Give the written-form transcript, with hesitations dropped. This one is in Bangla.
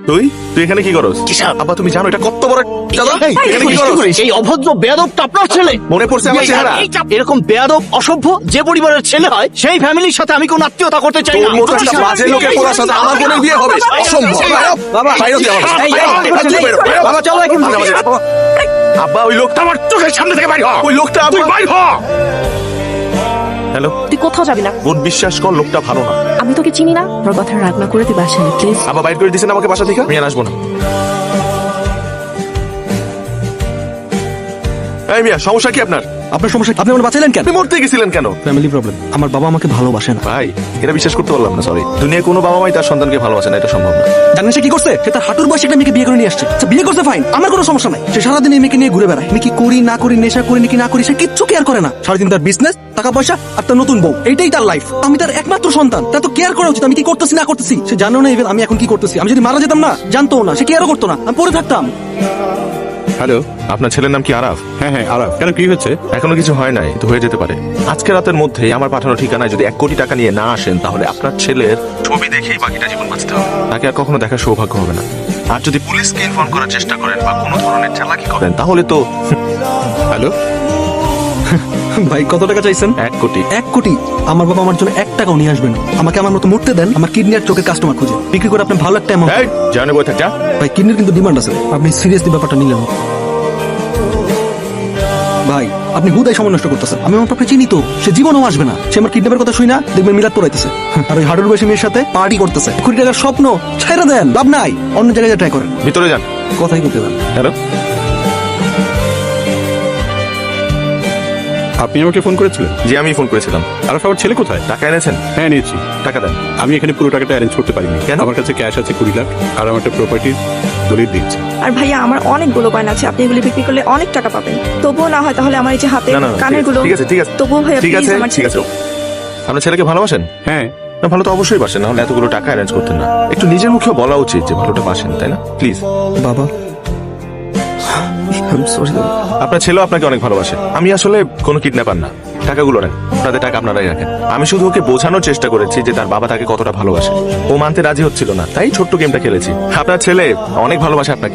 তুই তুই এখানে কি করস? আব্বা তুমি জানো এটা কত বড় দাদা এখানে কি করস? এই অভদ্র বেয়াদবটা আপনার ছেলে। মনে পড়ছে আমার চেহারা। এরকম বেয়াদব অসভ্য যে পরিবারের ছেলে হয় সেই ফ্যামিলির সাথে আমি কোনো আত্মীয়তা করতে চাই না। তোর মতো একটা বাজে লোকের পোলার সাথে আমার বোনের বিয়ে হবে? অসম্ভব। বাবা বাইরে দিয়ে আমার এই, এই, বাবা চলো এখন আব্বা ওই লোকটা আমার চোখের সামনে থেকে বাইরে হ। ওই লোকটা তুই বাইরে হ। হ্যালো তুই কোথাও যাবি না। বোন বিশ্বাস কর লোকটা ভালো না। আমি তোকে চিনি না, তোর কথা রাগ না করে তুই বাসায় প্লিজ। আবার বাইর করে দিছেন আমাকে বাসা থেকে, আমি আর আসবো না। এই মিয়া সমস্যা কি আপনার? আপনার সমস্যা কি? আপনি আমার বাঁচাইলেন কেন? আপনি মরতে গেছিলেন কেন? Family problem. আমার বাবা আমাকে ভালোবাসে না। ভাই এটা বিশ্বাস করতে পারলাম না, সরি। দুনিয়ায় কোনো বাবা মাই তার সন্তানকে ভালোবাসে না, এটা সম্ভব না। জানেন সে কি করছে? সে তার হাঁটুর বয়সে একটা মেয়েকে বিয়ে করে নিয়ে আসছে। আচ্ছা, বিয়ে করছে ফাইন, আমার কোনো সমস্যা নাই। সে সারাদিন এই মেয়েকে নিয়ে ঘুরে বেড়ায়। আমি কি করি না করি, নেশা করি নাকি না করি, সে কিচ্ছু কেয়ার করে না। সারাদিন তার বিজনেস, টাকা পয়সা আর তার নতুন বউ, এইটাই তার লাইফ। আমি তার একমাত্র সন্তান, তার তো কেয়ার করা উচিত। আমি কি করতেছি না করতেছি সে জানো না। ইভেন আমি এখন কি করতেছি, আমি যদি মারা যেতাম না জানতো না, সে কেয়ারও করতো না, আমি পড়ে থাকতাম। হ্যালো, আপনার ছেলের নাম কি আরাফ? হ্যাঁ হ্যাঁ আরাফ, কেন কি হচ্ছে? এখনো কিছু হয় নাই, তো হয়ে যেতে পারে। আজকে রাতের মধ্যেই আমার পাঠানো ঠিকানায় যদি 1 কোটি টাকা নিয়ে না আসেন, তাহলে আপনার ছেলের ছবি দেখেই বাকিটা জীবন বাঁচতে হবে। তাকে আর কখনো দেখার সৌভাগ্য হবে না। আর যদি পুলিশকে ইনফর্ম করার চেষ্টা করেন বা কোনো ধরনের চালাকি করেন, তাহলে তো হ্যালো, ভাই কত টাকা চাইছেন? 1 কোটি। 1 কোটি? আমার বাবা আমার জন্য 1 টাকাও নিয়ে আসবেন। আমাকে আমার মতো মরতে দেন। আমার কিডনি আর চোখের কাস্টমার খুঁজে বিক্রি করে আপনি ভালো একটা অ্যামাউন্ট। এই জানে বই থাক যা। ভাই কিডনির কিন্তু ডিমান্ড আছে, আপনি সিরিয়াসলি ব্যাপারটা নিলেন না। ভাই আপনি হুদাই সময় নষ্ট করতেছেন। আমি আমার পাপকে চিনি তো, সে জীবনও আসবে না। সে আমার কিডন্যাপের কথা শুই না দেখবেন মিলাদ পড়াইতেছে, আর ওই হাডুর বয়সী মেয়ের সাথে পার্টি করতেছে। 1 কোটি টাকার স্বপ্ন ছাইরা দেন, লাভ নাই, অন্য জায়গায় ট্রাই করেন। ভিতরে যান। কথাই বলতে দেন। হ্যালো, আপনি আমাকে ফোন করেছিলেন? জি আমি ফোন করেছিলাম। আরাফ, আমার ছেলে কোথায়? টাকা এনেছেন? হ্যাঁ নিয়েছি। টাকা দেন। আমি এখানে পুরো টাকাটা অ্যারেঞ্জ করতে পারিনি। কেন? আমার কাছে ক্যাশ আছে 20 লাখ, আর আমার একটা প্রপার্টির দলিল দিচ্ছে। আর ভাইয়া আমার অনেকগুলো গয়না আছে, আপনি এগুলি বিক্রি করলে অনেক টাকা পাবেন। তবুও না হয় তাহলে আমার এই যে হাতে না, না, না, কানের গুলো, ঠিক আছে, ঠিক আছে। তবুও ভাইয়া ঠিক প্লিজ আছে, আমার ঠিক আছে। ছেলেকে। আপনার ছেলেকে ভালোবাসেন? হ্যাঁ, না ভালো তো অবশ্যই বাসেন, না হলে এতগুলো টাকা অ্যারেঞ্জ করতেন না। একটু নিজের মুখেও বলা উচিত যে ভালোটা বাসেন, তাই না? প্লিজ। বাবা সরি। আপনার ছেলেও আপনাকে অনেক ভালোবাসে। আমি আসলে কোনো কিডন্যাপার না। টাকাগুলো নেন, আপনাদের টাকা আপনারাই রাখেন। আমি শুধু ওকে বোঝানোর চেষ্টা করেছি যে তার বাবা তাকে কতটা ভালোবাসে। ও মানতে রাজি হচ্ছিল না, তাই ছোট্ট গেমটা খেলেছি। আপনার ছেলে অনেক ভালোবাসে আপনাকে।